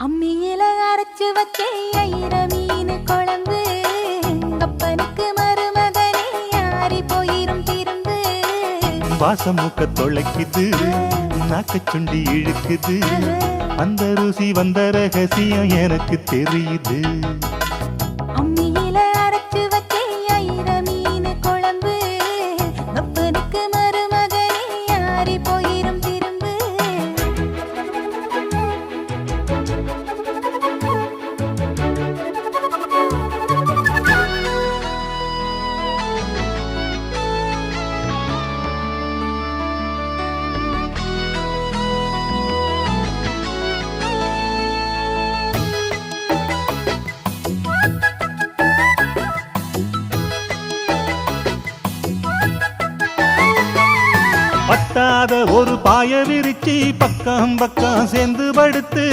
அம்மியில அரைச்சு வச்சே ஐர மீன் குழம்பு அப்பனுக்கு மருமகனே யாரி போயிரும் திரும்பு வாசம் மூக்க தொலைக்குது நாக்க சுண்டி இழுக்குது அந்த ருசி வந்த ரகசியம் எனக்கு தெரியுது அம்மியில அரைச்சு வச்சே ஐர மீன் குழம்பு அப்பனுக்கு மருமகனே யாரி போயிரும் திரும்பு பத்தாத ஒரு பாய விரிச்சி பக்கம் பக்கம் சேர்ந்து படுத்து